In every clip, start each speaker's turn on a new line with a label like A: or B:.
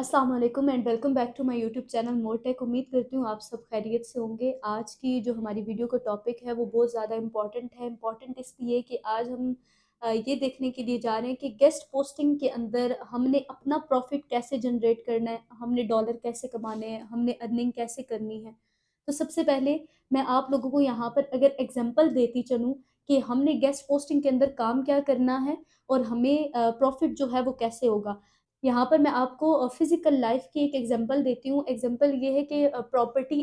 A: अस्सलाम वालेकुम and welcome back to my YouTube channel More Tech. उम्मीद करती हूँ आप सब खैरियत से होंगे। आज की जो हमारी वीडियो का टॉपिक है वो बहुत ज़्यादा इम्पॉर्टेंट है। इम्पॉर्टेंट इसलिए कि आज हम ये देखने के लिए जा रहे हैं कि गेस्ट पोस्टिंग के अंदर हमने अपना प्रॉफिट कैसे जनरेट करना है, हमने डॉलर कैसे कमाने हैं, हमने अर्निंग कैसे करनी है। तो सबसे पहले मैं आप लोगों को यहाँ पर अगर एग्जांपल देती चलूँ कि हमने गेस्ट पोस्टिंग के अंदर काम क्या करना है और हमें प्रॉफिट जो है वो कैसे होगा। यहाँ पर मैं आपको फिज़िकल लाइफ़ की एक एग्ज़ाम्पल देती हूँ। एग्ज़ाम्पल ये है कि प्रॉपर्टी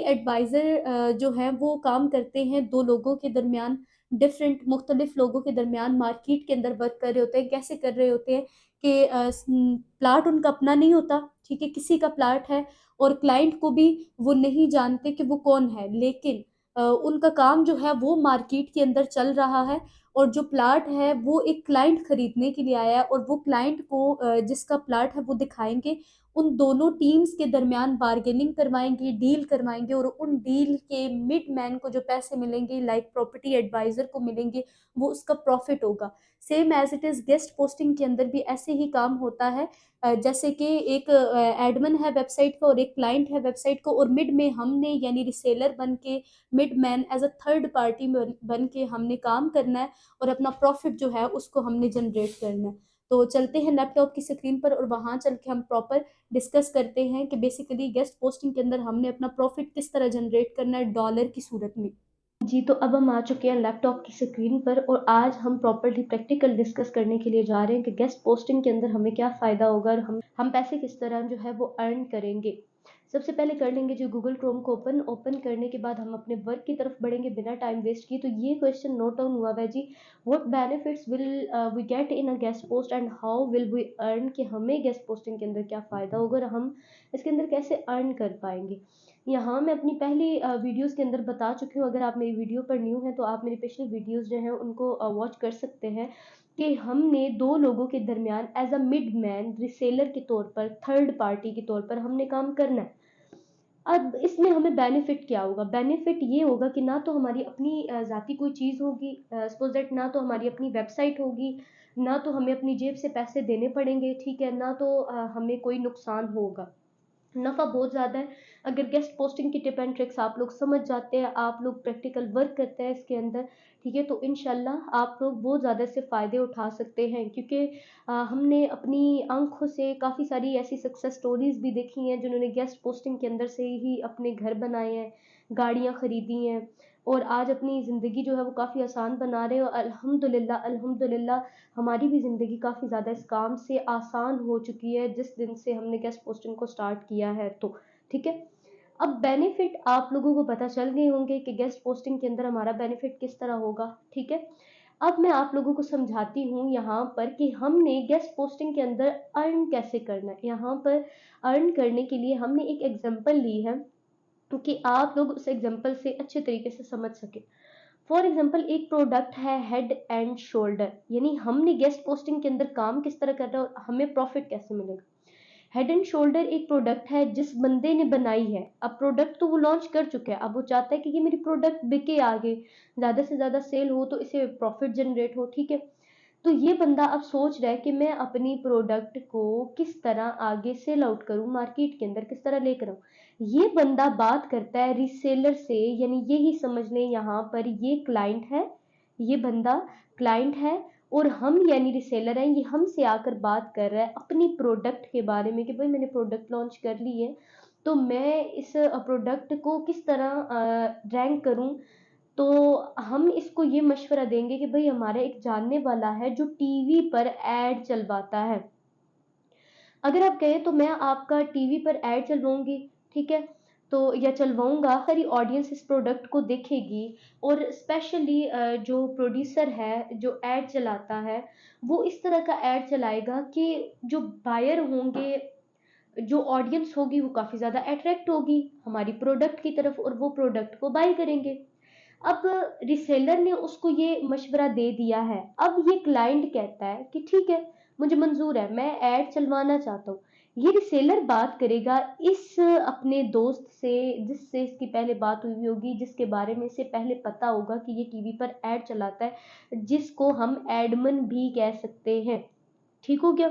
A: एडवाइज़र जो है वो काम करते हैं 2 लोगों के दरमियान, डिफ़रेंट मुख्तलिफ़ लोगों के दरमियान मार्केट के अंदर वर्क कर रहे होते हैं। कैसे कर रहे होते हैं कि प्लाट उनका अपना नहीं होता, ठीक है? किसी का प्लाट है और क्लाइंट को भी वो नहीं जानते कि वो कौन है। लेकिन उनका काम जो है वो मार्केट के अंदर चल रहा है और जो प्लाट है वो एक क्लाइंट खरीदने के लिए आया है और वो क्लाइंट को जिसका प्लाट है वो दिखाएँगे। उन दोनों टीम्स के दरमियान बार्गेनिंग करवाएँगे, डील करवाएँगे और उन डील के मिडमैन को जो पैसे मिलेंगे लाइक प्रॉपर्टी एडवाइज़र को मिलेंगे, वो उसका प्रॉफ़िट होगा। Same as it is guest posting के अंदर भी ऐसे ही काम होता है। जैसे कि एक एडमिन है वेबसाइट का और एक क्लाइंट है वेबसाइट का और मिड में हमने यानी रीसेलर बन के मिडमैन एज़ अ थर्ड पार्टी बन के हमने काम करना है और अपना प्रॉफिट जो है उसको हमने जनरेट करना है। तो चलते हैं लैपटॉप की स्क्रीन पर और वहाँ चल के हम प्रॉपर डिस्कस करते हैं कि बेसिकली गेस्ट पोस्टिंग के अंदर हमने अपना प्रॉफिट किस तरह जनरेट करना है डॉलर की सूरत में। जी, तो अब हम आ चुके हैं लैपटॉप की स्क्रीन पर और आज हम प्रॉपर्ली प्रैक्टिकल डिस्कस करने के लिए जा रहे हैं कि गेस्ट पोस्टिंग के अंदर हमें क्या फ़ायदा होगा और हम पैसे किस तरह जो है वो अर्न करेंगे। सबसे पहले कर लेंगे जो गूगल क्रोम को ओपन करने के बाद हम अपने वर्क की तरफ बढ़ेंगे बिना टाइम वेस्ट किए। तो ये क्वेश्चन नोट डाउन हुआ है जी, what benefits will we get in a guest post and how will we earn, कि हमें गेस्ट पोस्टिंग के अंदर क्या फ़ायदा होगा और हम इसके अंदर कैसे अर्न कर पाएँगे। यहाँ मैं अपनी पहली वीडियोज़ के अंदर बता चुकी हूँ। अगर आप मेरी वीडियो पर न्यू हैं तो आप मेरी पिछली वीडियोज़ जो हैं उनको वॉच कर सकते हैं कि हमने 2 लोगों के दरमियान एज़ अ मिडमैन रीसेलर के तौर पर, थर्ड पार्टी के तौर पर हमने काम करना है। अब इसमें हमें बेनिफिट क्या होगा? बेनिफिट ये होगा कि ना तो हमारी अपनी ज़ाती कोई चीज़ होगी, सपोज़ दैट ना तो हमारी अपनी वेबसाइट होगी, ना तो हमें अपनी जेब से पैसे देने पड़ेंगे, ठीक है? ना तो हमें कोई नुकसान होगा। नफ़ा बहुत ज़्यादा है। अगर गेस्ट पोस्टिंग की टिप एंड ट्रिक्स आप लोग समझ जाते हैं, आप लोग प्रैक्टिकल वर्क करते हैं इसके अंदर, ठीक है? तो इंशाल्लाह आप लोग बहुत ज़्यादा इससे फ़ायदे उठा सकते हैं क्योंकि हमने अपनी आँखों से काफ़ी सारी ऐसी सक्सेस स्टोरीज़ भी देखी हैं जिन्होंने गेस्ट पोस्टिंग के अंदर से ही अपने घर बनाए हैं, गाड़ियाँ खरीदी हैं और आज अपनी ज़िंदगी जो है वो काफ़ी आसान बना रहे हैं और अल्हम्दुलिल्लाह, अल्हम्दुलिल्लाह हमारी भी ज़िंदगी काफ़ी ज़्यादा इस काम से आसान हो चुकी है जिस दिन से हमने गेस्ट पोस्टिंग को स्टार्ट किया है तो, ठीक है? अब बेनिफिट आप लोगों को पता चल गए होंगे कि गेस्ट पोस्टिंग के अंदर हमारा बेनिफिट किस तरह होगा, ठीक है? अब मैं आप लोगों को समझाती हूँ यहाँ पर कि हमने गेस्ट पोस्टिंग के अंदर अर्न कैसे करना है। यहाँ पर अर्न करने के लिए हमने एक एग्ज़ाम्पल ली है कि आप लोग उस एग्ज़ाम्पल से अच्छे तरीके से समझ सकें। फॉर एग्जाम्पल एक प्रोडक्ट है हेड एंड शोल्डर, यानी हमने गेस्ट पोस्टिंग के अंदर काम किस तरह करना है और हमें प्रॉफिट कैसे मिलेगा। हेड एंड शोल्डर एक प्रोडक्ट है जिस बंदे ने बनाई है। अब प्रोडक्ट तो वो लॉन्च कर चुका है, अब वो चाहता है कि ये मेरी प्रोडक्ट बिके आगे, ज़्यादा से ज़्यादा सेल हो तो इसे प्रॉफिट जनरेट हो, ठीक है? तो ये बंदा अब सोच रहा है कि मैं अपनी प्रोडक्ट को किस तरह आगे सेल आउट करूँ, मार्केट के अंदर किस तरह लेकर आऊँ। ये बंदा बात करता है रीसेलर से, यानी यही समझ लें यहाँ पर ये क्लाइंट है, ये बंदा क्लाइंट है और हम यानी रीसेलर हैं, ये हमसे आकर बात कर रहा है अपनी प्रोडक्ट के बारे में कि भाई मैंने प्रोडक्ट लॉन्च कर ली है, तो मैं इस प्रोडक्ट को किस तरह रैंक करूँ। तो हम इसको ये मशवरा देंगे कि भई हमारा एक जानने वाला है जो टीवी पर ऐड चलवाता है। अगर आप कहें तो मैं आपका टीवी पर ऐड चलवाऊँगी, ठीक है? तो या चलवाऊँगा, सारी ऑडियंस इस प्रोडक्ट को देखेगी और स्पेशली जो प्रोड्यूसर है, जो ऐड चलाता है, वो इस तरह का ऐड चलाएगा कि जो बायर होंगे, जो ऑडियंस होगी वो काफ़ी ज़्यादा अट्रैक्ट होगी हमारी प्रोडक्ट की तरफ और वो प्रोडक्ट को बाय करेंगे। अब रीसेलर ने उसको ये मशवरा दे दिया है। अब ये क्लाइंट कहता है कि ठीक है, मुझे मंज़ूर है, मैं ऐड चलवाना चाहता हूँ। ये रीसेलर बात करेगा इस अपने दोस्त से जिससे इसकी पहले बात हुई होगी, जिसके बारे में इसे पहले पता होगा कि ये टीवी पर ऐड चलाता है, जिसको हम एडमन भी कह सकते हैं। ठीक हो गया?